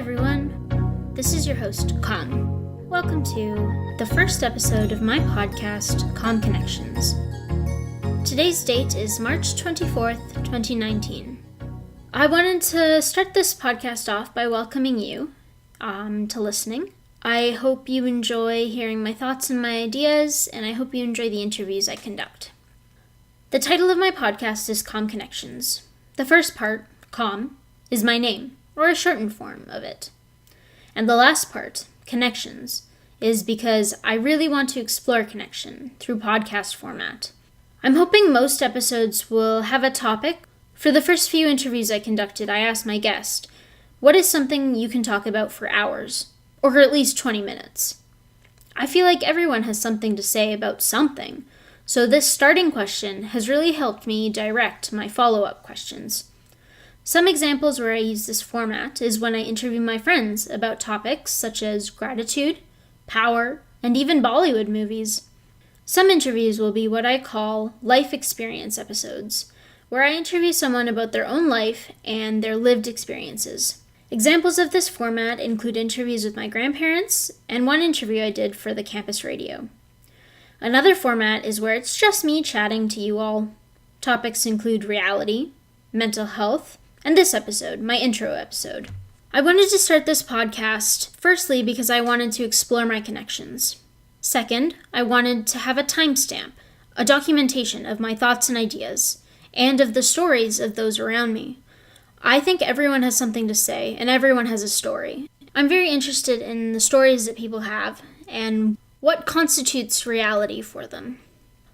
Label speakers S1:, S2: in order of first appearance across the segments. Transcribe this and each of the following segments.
S1: everyone. This is your host, Kaum. Welcome to the first episode of my podcast, KaumConnections. Today's date is March 24th, 2019. I wanted to start this podcast off by welcoming you to listening. I hope you enjoy hearing my thoughts and my ideas, and I hope you enjoy the interviews I conduct. The title of my podcast is KaumConnections. The first part, Kaum, is my name, or a shortened form of it. And the last part, Connections, is because I really want to explore connection through podcast format. I'm hoping most episodes will have a topic. For the first few interviews I conducted, I asked my guest, what is something you can talk about for hours, or for at least 20 minutes? I feel like everyone has something to say about something, so this starting question has really helped me direct my follow-up questions. Some examples where I use this format is when I interview my friends about topics such as gratitude, power, and even Bollywood movies. Some interviews will be what I call life experience episodes, where I interview someone about their own life and their lived experiences. Examples of this format include interviews with my grandparents and one interview I did for the campus radio. Another format is where it's just me chatting to you all. Topics include reality, mental health, and this episode, my intro episode. I wanted to start this podcast, firstly, because I wanted to explore my connections. Second, I wanted to have a timestamp, a documentation of my thoughts and ideas, and of the stories of those around me. I think everyone has something to say, and everyone has a story. I'm very interested in the stories that people have, and what constitutes reality for them.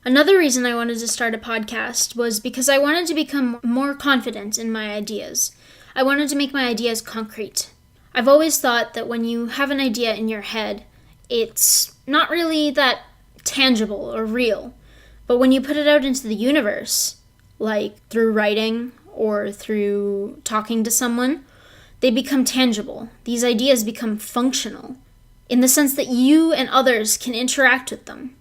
S1: Another reason I wanted to start a podcast was because I wanted to become more confident in my ideas. I wanted to make my ideas concrete. I've always thought that when you have an idea in your head, it's not really that tangible or real. But when you put it out into the universe, like through writing or through talking to someone, they become tangible. These ideas become functional in the sense that you and others can interact with them.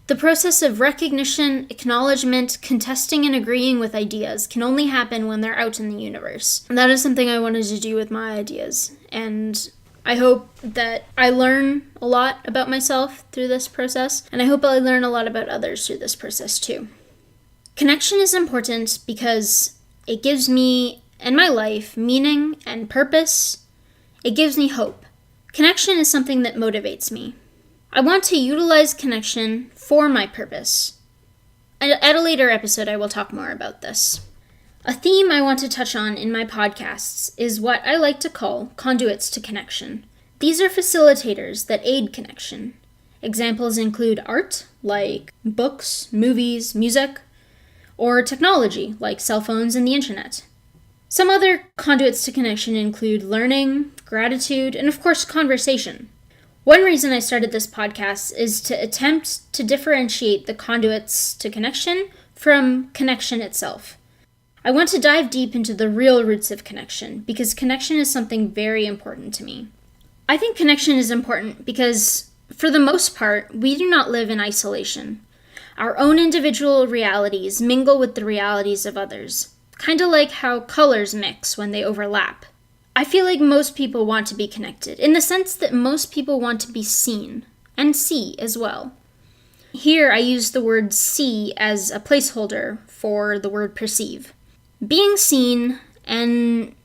S1: The process of recognition, acknowledgement, contesting, and agreeing with ideas can only happen when they're out in the universe. And that is something I wanted to do with my ideas. And I hope that I learn a lot about myself through this process, and I hope I learn a lot about others through this process too. Connection is important because it gives me and my life meaning and purpose. It gives me hope. Connection is something that motivates me. I want to utilize connection for my purpose. At a later episode, I will talk more about this. A theme I want to touch on in my podcasts is what I like to call conduits to connection. These are facilitators that aid connection. Examples include art, like books, movies, music, or technology, like cell phones and the internet. Some other conduits to connection include learning, gratitude, and of course, conversation. One reason I started this podcast is to attempt to differentiate the conduits to connection from connection itself. I want to dive deep into the real roots of connection because connection is something very important to me. I think connection is important because, for the most part, we do not live in isolation. Our own individual realities mingle with the realities of others, kind of like how colors mix when they overlap. I feel like most people want to be connected, in the sense that most people want to be seen, and see as well. Here I use the word see as a placeholder for the word perceive. Being seen and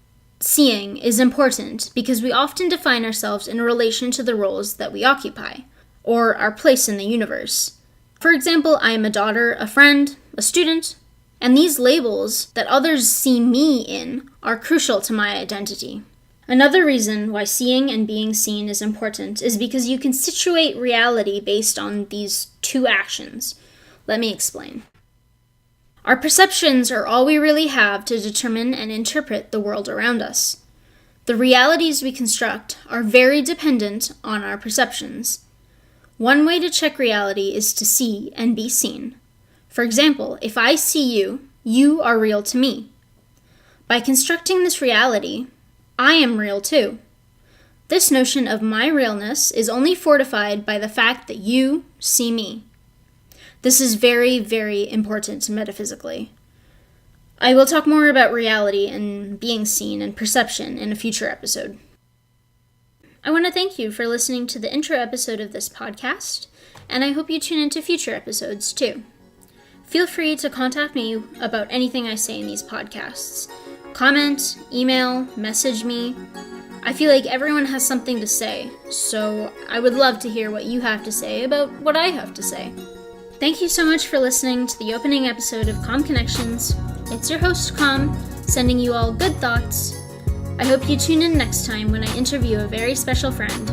S1: seeing is important because we often define ourselves in relation to the roles that we occupy, or our place in the universe. For example, I am a daughter, a friend, a student, and these labels that others see me in are crucial to my identity. Another reason why seeing and being seen is important is because you can situate reality based on these two actions. Let me explain. Our perceptions are all we really have to determine and interpret the world around us. The realities we construct are very dependent on our perceptions. One way to check reality is to see and be seen. For example, if I see you, you are real to me. By constructing this reality, I am real too. This notion of my realness is only fortified by the fact that you see me. This is very, very important metaphysically. I will talk more about reality and being seen and perception in a future episode. I want to thank you for listening to the intro episode of this podcast, and I hope you tune into future episodes too. Feel free to contact me about anything I say in these podcasts. Comment, email, message me. I feel like everyone has something to say, so I would love to hear what you have to say about what I have to say. Thank you so much for listening to the opening episode of KaumConnections. It's your host, Kaum, sending you all good thoughts. I hope you tune in next time when I interview a very special friend.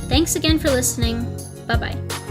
S1: Thanks again for listening. Bye-bye.